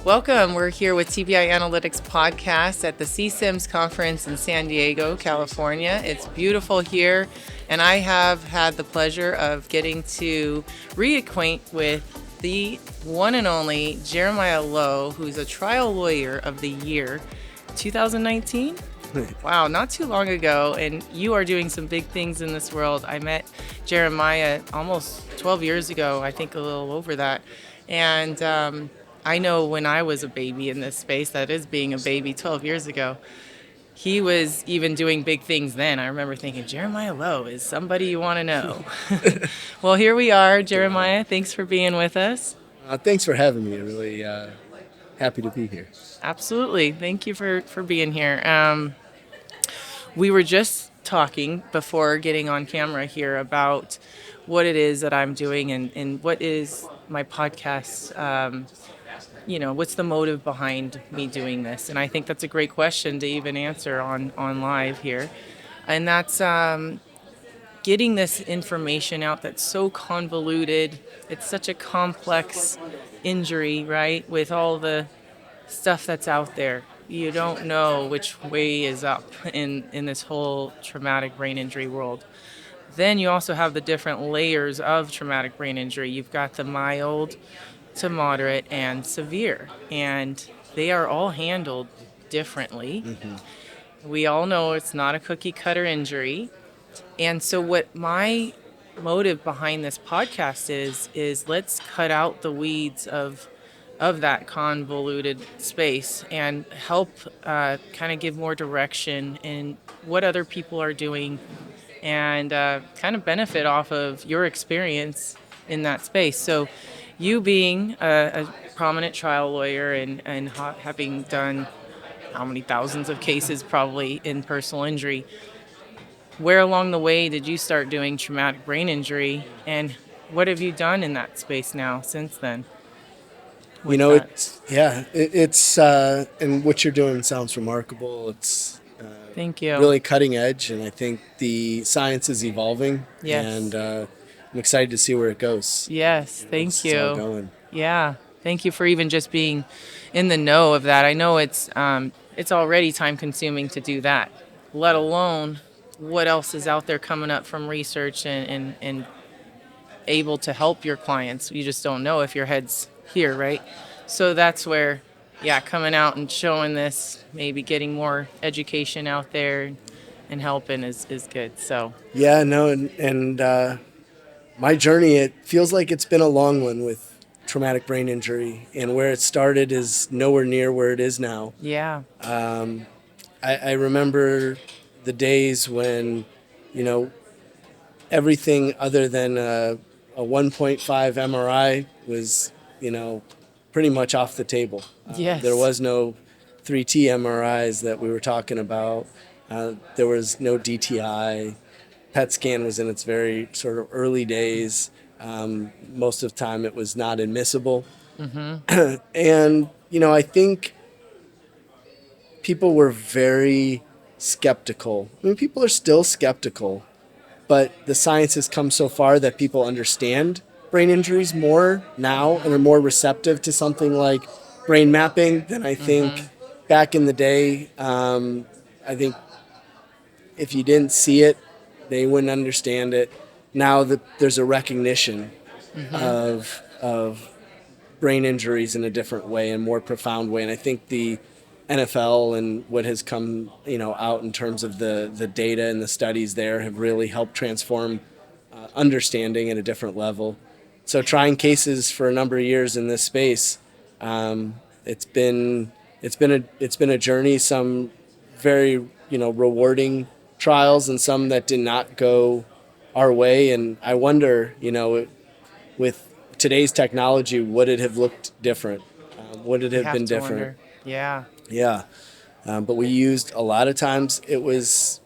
Welcome. We're here with TBI Analytics Podcast at the CSIMS conference in San Diego, California. It's beautiful here, and I have had the pleasure of getting to reacquaint with the one and only Jeremiah Lowe, who's a trial lawyer of the year 2019. Wow, not too long ago, and you are doing some big things in this world. I met Jeremiah almost 12 years ago, I think a little over that. And I know when I was a baby in this space, that is being a baby 12 years ago, he was even doing big things then. I remember thinking, Jeremiah Lowe is somebody you want to know. Well, here we are, Jeremiah. Thanks for being with us. Thanks for having me. I'm really happy to be here. Absolutely. Thank you for being here. We were just talking before getting on camera here about what it is that I'm doing and what is my podcast. What's the motive behind me doing this? And I think that's a great question to even answer on live here. And that's getting this information out that's so convoluted. It's such a complex injury, right? With all the stuff that's out there. You don't know which way is up in this whole traumatic brain injury world. Then you also have the different layers of traumatic brain injury. You've got the mild to moderate and severe, and they are all handled differently. We all know it's not a cookie cutter injury. And so what my motive behind this podcast is let's cut out the weeds of that convoluted space and help kind of give more direction in what other people are doing and kind of benefit off of your experience in that space. So you being a prominent trial lawyer and having done how many thousands of cases probably in personal injury, where along the way did you start doing traumatic brain injury, and what have you done in that space now since then? It's and what you're doing sounds remarkable. It's Thank you. really cutting edge, and I think the science is evolving. Yes. And I'm excited to see where it goes. Yes, thank It's all you. going. Yeah, thank you for even just being in the know of that. I know it's already time consuming to do that, let alone what else is out there coming up from research and able to help your clients. You just don't know if your head's here, right? So that's where, coming out and showing this, maybe getting more education out there and helping is good. So Yeah, no, and my journey, it feels like it's been a long one with traumatic brain injury, and where it started is nowhere near where it is now. yeah, I remember the days when, everything other than a 1.5 MRI was, pretty much off the table. Yes. There was no 3T MRIs that we were talking about. There was no DTI. PET scan was in its very sort of early days. Most of the time it was not admissible. And, I think people were very skeptical. I mean, people are still skeptical, but the science has come so far that people understand brain injuries more now and are more receptive to something like brain mapping than I think back in the day. I think if you didn't see it, they wouldn't understand it. Now that there's a recognition of brain injuries in a different way and more profound way, and I think the NFL and what has come, out in terms of the data and the studies there have really helped transform understanding at a different level. So trying cases for a number of years in this space, it's been a journey. Some very rewarding trials and some that did not go our way. And I wonder, with today's technology, would it have looked different? Would it have been different? Wonder. Yeah. Yeah. But we used, a lot of times it was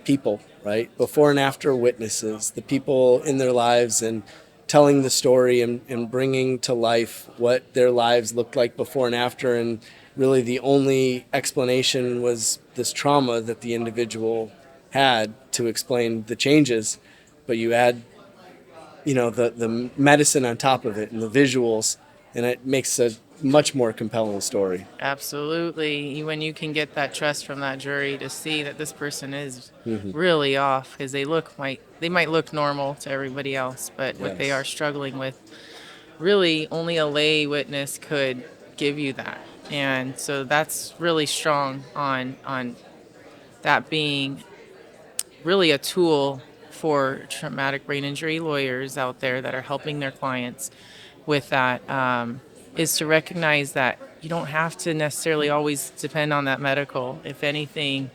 people, right? Before and after witnesses, the people in their lives, and telling the story and bringing to life what their lives looked like before and after. And really the only explanation was this trauma that the individual had to explain the changes. But you add, the medicine on top of it and the visuals, and it makes a much more compelling story. Absolutely. When you can get that trust from that jury to see that this person is really off, because they might look normal to everybody else, but what they are Yes. struggling with, really only a lay witness could give you that. And so that's really strong on that being really a tool for traumatic brain injury lawyers out there that are helping their clients with that, is to recognize that you don't have to necessarily always depend on that medical. If anything,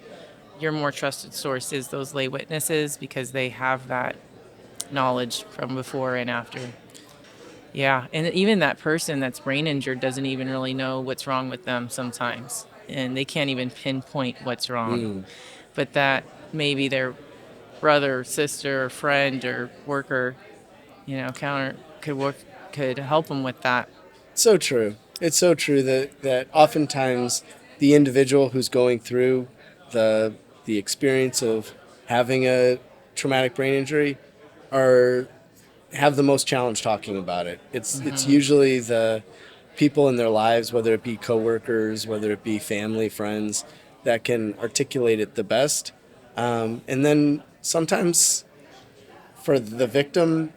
your more trusted source is those lay witnesses because they have that knowledge from before and after. Yeah, and even that person that's brain injured doesn't even really know what's wrong with them sometimes, and they can't even pinpoint what's wrong. But that maybe their brother, sister, or friend, or worker, counter could help them with that. So true. It's so true that oftentimes the individual who's going through the the experience of having a traumatic brain injury are have the most challenge talking about it. It's usually the people in their lives, whether it be coworkers, whether it be family, friends, that can articulate it the best. And then sometimes for the victim,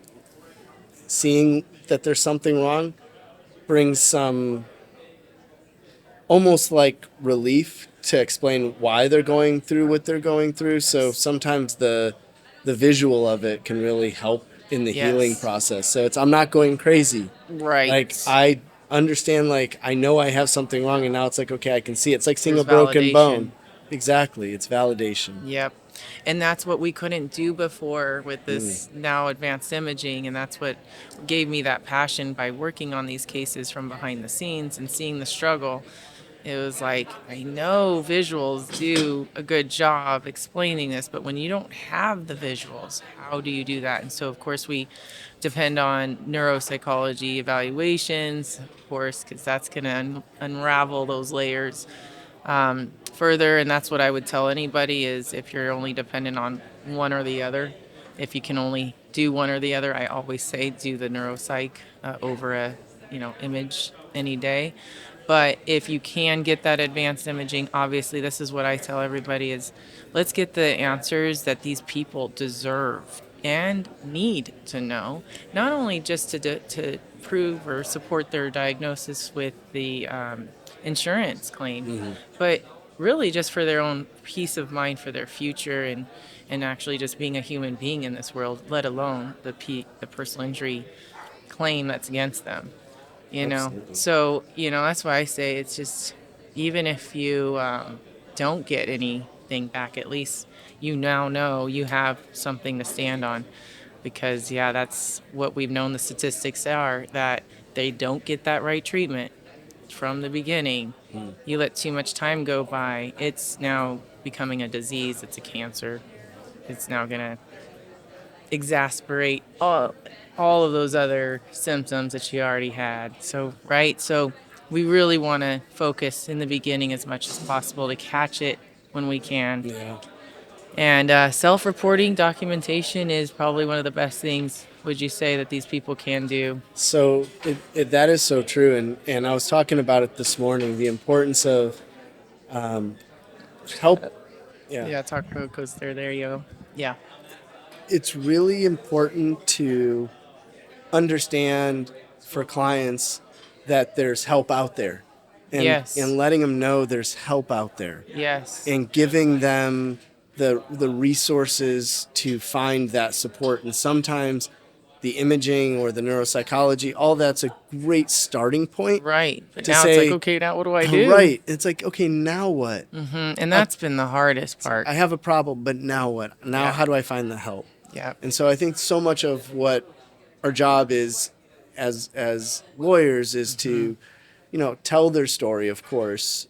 seeing that there's something wrong brings some almost like relief to explain why they're going through what they're going through. So sometimes the visual of it can really help in the healing Yes. process. So it's I'm not going crazy. Like Right. I understand, like I know I have something wrong, and now it's like okay, I can see it. It's like seeing a There's broken validation. bone. Exactly, it's validation. Yep. And that's what we couldn't do before with this now advanced imaging. And that's what gave me that passion by working on these cases from behind the scenes and seeing the struggle. It was like, I know visuals do a good job explaining this, but when you don't have the visuals, how do you do that? And so, of course, we depend on neuropsychology evaluations, of course, because that's going to unravel those layers further. And that's what I would tell anybody is if you're only dependent on one or the other, if you can only do one or the other, I always say do the neuropsych over a image any day. But if you can get that advanced imaging, obviously this is what I tell everybody is let's get the answers that these people deserve and need to know, not only just to prove or support their diagnosis with the insurance claim, but really just for their own peace of mind for their future and actually just being a human being in this world, let alone the personal injury claim that's against them. Absolutely. So that's why I say it's just even if you don't get anything back, at least you now know you have something to stand on because yeah, that's what we've known the statistics are that they don't get that right treatment from the beginning. You let too much time go by, it's now becoming a disease, it's a cancer. It's now going to exasperate all of those other symptoms that she already had. So, right? So, we really want to focus in the beginning as much as possible to catch it when we can. Yeah. And self reporting documentation is probably one of the best things, would you say, that these people can do? So that is so true, and I was talking about it this morning. The importance of help. Yeah, Yeah, talk about because they're there, yo. Yeah. it's really important to understand for clients that there's help out there, and Yes. letting them know there's help out there, Yes. and giving them the resources to find that support. And sometimes the imaging or the neuropsychology, all that's a great starting point Right. But to now it's like, say, okay, now what do I do? right. It's like, okay, now what? And that's been the hardest part. I have a problem, but now what? Now Yeah. how do I find the help? Yeah. And so I think so much of what our job is as lawyers is to, tell their story, of course,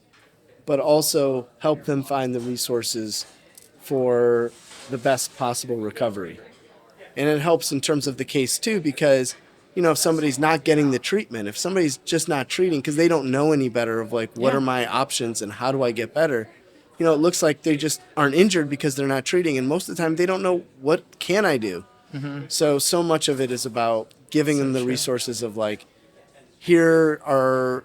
but also help them find the resources for the best possible recovery. And it helps in terms of the case too, because if somebody's not getting the treatment, if somebody's just not treating because they don't know any better of like what Yeah. are my options and how do I get better, it looks like they just aren't injured because they're not treating, and most of the time they don't know what can I do. So much of it is about giving So them the true. resources of like, here are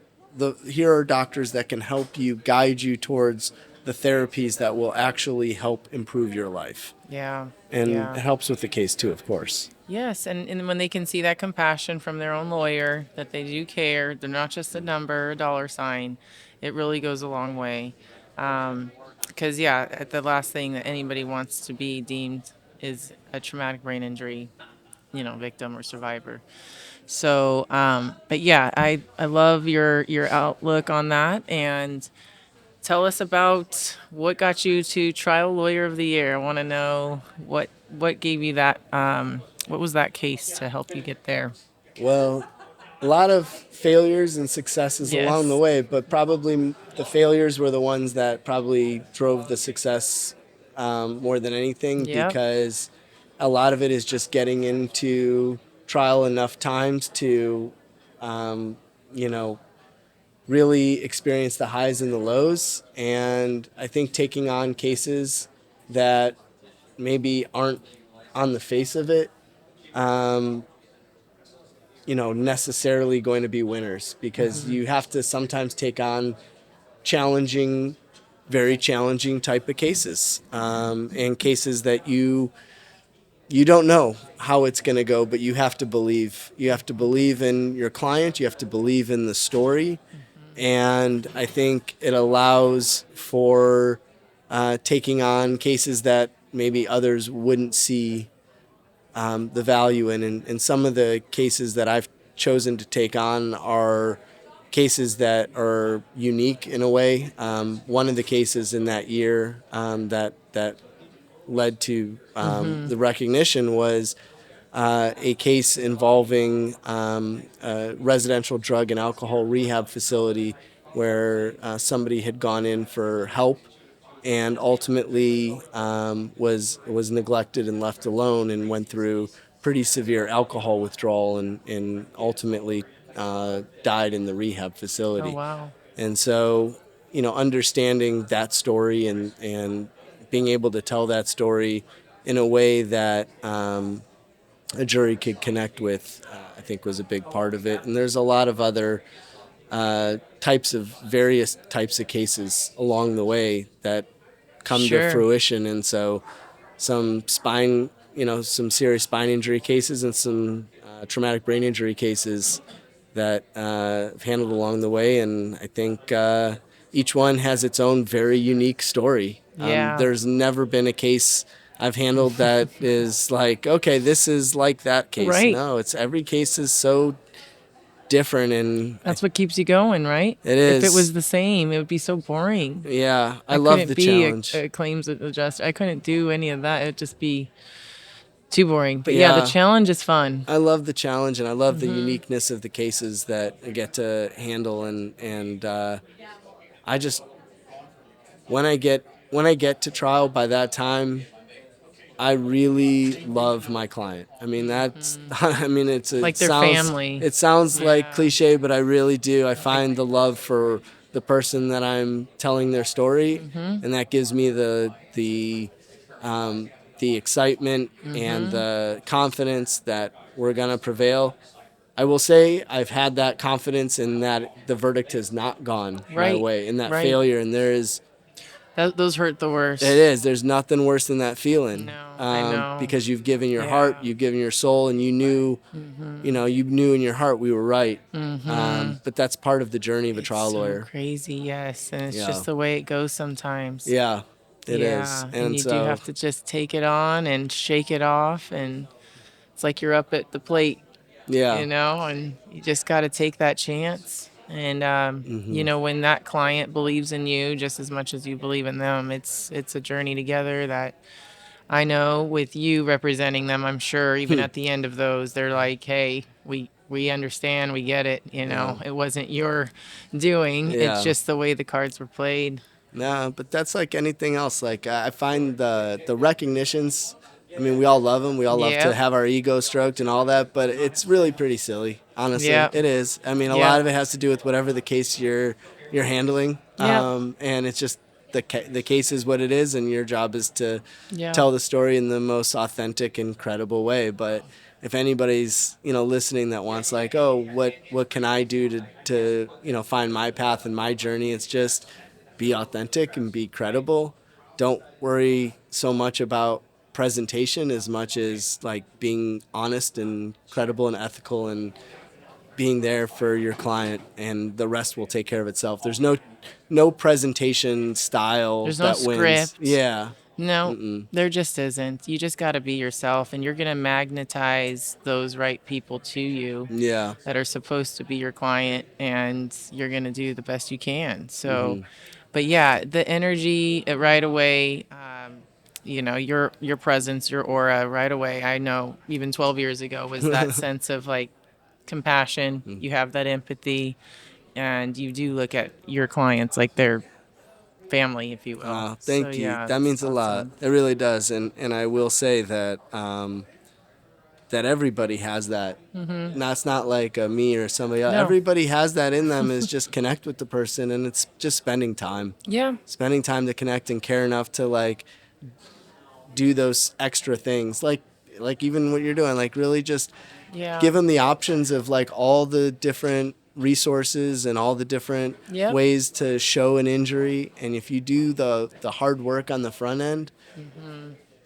here are doctors that can help you, guide you towards the therapies that will actually help improve your life. Yeah. And Yeah. it helps with the case too, of course. Yes, and when they can see that compassion from their own lawyer, that they do care, they're not just a number, a dollar sign, it really goes a long way. Because, yeah, the last thing that anybody wants to be deemed is a traumatic brain injury, victim or survivor. So, but yeah, I love your outlook on that, and tell us about what got you to Trial Lawyer of the Year. I want to know what gave you that. What was that case to help you get there? Well, a lot of failures and successes along the Yes. way, but probably the failures were the ones that probably drove the success more than anything, Yep. because a lot of it is just getting into trial enough times to, um, you know, really experience the highs and the lows. And I think taking on cases that maybe aren't on the face of it, um, necessarily going to be winners, because you have to sometimes take on challenging, very challenging type of cases, and cases that you don't know how it's going to go, but you have to believe. You have to believe in your client. You have to believe in the story, and I think it allows for taking on cases that maybe others wouldn't see the value in. And some of the cases that I've chosen to take on are cases that are unique in a way. One of the cases in that year that led to the recognition was a case involving a residential drug and alcohol rehab facility where somebody had gone in for help and ultimately was neglected and left alone, and went through pretty severe alcohol withdrawal, and ultimately died in the rehab Oh, facility. wow. And so, understanding that story, and being able to tell that story in a way that a jury could connect with, I think was a big part of it. And there's a lot of other various types of cases along the way that come to Sure. fruition. And so some serious spine injury cases, and some traumatic brain injury cases that I've handled along the way. And I think each one has its own very unique story. Yeah. There's never been a case I've handled that is like, okay, this is like that case. Right. No, it's every case is so different, and That's what keeps you going, right? it If it is. was the same, it would be so boring. Yeah, I I love couldn't the be challenge. a claims adjuster. I couldn't do any of that. It'd just be too boring. But yeah, the Yeah, challenge is fun. I love the challenge, and I love the uniqueness of the cases that I get to handle. And I just when I get to trial, by that time, I really love my client. I mean, that's I mean, it Like their sounds family. it sounds like Yeah. cliche, but I really do. I Like, find the love for the person that I'm telling their story, and that gives me the excitement and the confidence that we're gonna prevail. I will say I've had that confidence in that the verdict has not gone my right. way, in that Right. failure, and Those hurt the it worst. is. There's nothing worse than that feeling, No, I know. because you've given your heart, Yeah. you've given your soul, and you knew in your heart we were right. But that's part of the journey of a It's trial so lawyer. crazy, yes. And it's Yeah, just the way it goes sometimes. yeah, it is. Yeah. And And you do so, have to just take it on and shake it off. And it's like you're up at the plate, yeah, and you just got to take that chance. And, when that client believes in you just as much as you believe in them, it's a journey together that I know with you representing them, I'm sure even at the end of those, they're like, hey, we understand, we get it. yeah, It wasn't your doing. It's yeah. just the way the cards were played. No, but that's like anything else. Like, I find the recognitions. I mean, we all love them. We all love to Yep. have our ego stroked and all that, but it's really pretty silly. Honestly, Yep. it is. I mean, a lot Yep. of it has to do with whatever the case you're handling, Yep. and it's just the case is what it is, and your job is to Yep. tell the story in the most authentic and credible way. But if anybody's, listening that wants like, oh, what can I do to find my path and my journey, it's just be authentic and be credible. Don't worry so much about presentation as much as like being honest and credible and ethical and being there for your client, and the rest will take care of itself. There's no presentation style There's no that wins. script. Yeah. No, Mm-mm. there just isn't. You just got to be yourself, and you're going to magnetize those right people to you Yeah. that are supposed to be your client, and you're going to do the best you can. So, but yeah, the energy right away, your presence, your aura right away. I know even 12 years ago was that sense of like compassion. You have that empathy, and you do look at your clients like they're family, if you will. So Thank you. yeah, That it's means a lot. awesome. It really does. And I will say that that everybody has that. That's not like me or somebody else. No. Everybody has that in them, is just connect with the person, and it's just spending time. Yeah. Spending time to connect and care enough to like do those extra things, like even what you're doing, like really just Yeah. give them the options of like all the different resources and all the different Yep. ways to show an injury, and if you do the hard work on the front end,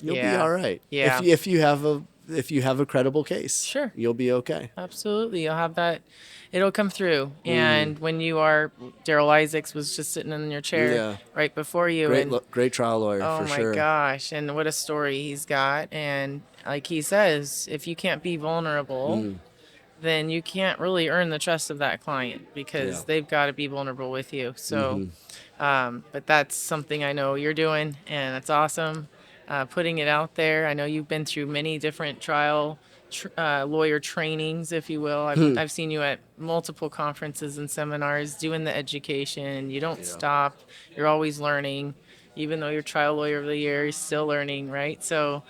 you'll be Yeah. all right. Yeah. If you have a credible case, Sure. you'll be okay. Absolutely. You'll have that. It'll come through. And when you are, Daryl Isaacs was just sitting in your chair Yeah. right before you. Great And great trial lawyer oh for my sure. gosh. And what a story he's got. And like he says, if you can't be vulnerable, then you can't really earn the trust of that client because Yeah. they've got to be vulnerable with you. So, but that's something I know you're doing, and it's awesome. Putting it out there. I know you've been through many different lawyer trainings, if you will. I've seen you at multiple conferences and seminars doing the education. You don't stop. You're always learning. Even though you're trial lawyer of the year, you're still learning, right? So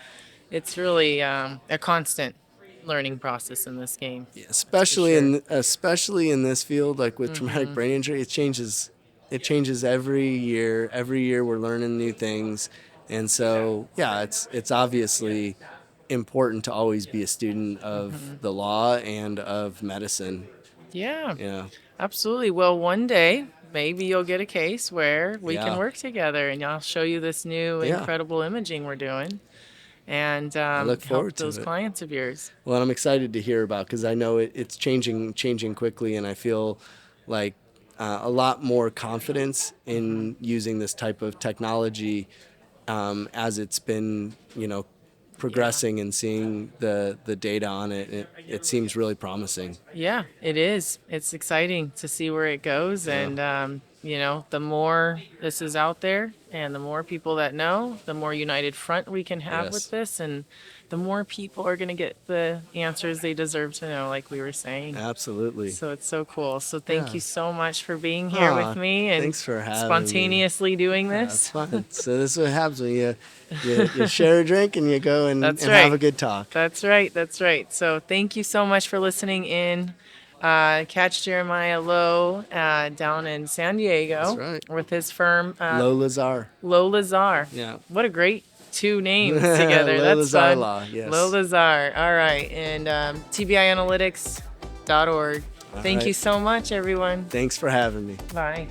it's really a constant learning process in this game. Yeah, That's for sure. especially in this field, like with traumatic brain injury, it changes. It changes every year. Every year we're learning new things, and so yeah, it's obviously important to always be a student of the law and of medicine. Yeah, Yeah, absolutely. Well, one day maybe you'll get a case where we can yeah, work together, and I'll show you this new yeah. incredible imaging we're doing, and I look help forward to those it. clients of yours. Well, I'm excited to hear about, because I know it's changing quickly, and I feel like a lot more confidence in using this type of technology as it's been, progressing, and seeing the data on it. It seems really promising. Yeah, it is. It's exciting to see where it goes. Yeah. And, the more this is out there and the more people that know, the more united front we can have Yes. with this. And the more people are going to get the answers they deserve to know, like we were saying. Absolutely. So it's so cool. So thank Yeah. you so much for being here with me and Thanks for having me. spontaneously doing That's this. fun. So this is what happens when you share a drink and you go and That's have right. a good talk. That's right. That's right. So thank you so much for listening in. Catch Jeremiah Lowe down in San Diego That's right. with his firm, Lowe Lazar. Lowe Lazar. Yeah. What a great two names together. Lowe That's Lazar fun. Law, yes. Lowe Lazar. All right. And TBIanalytics.org. All Thank right. you so much, everyone. Thanks for having me. Bye.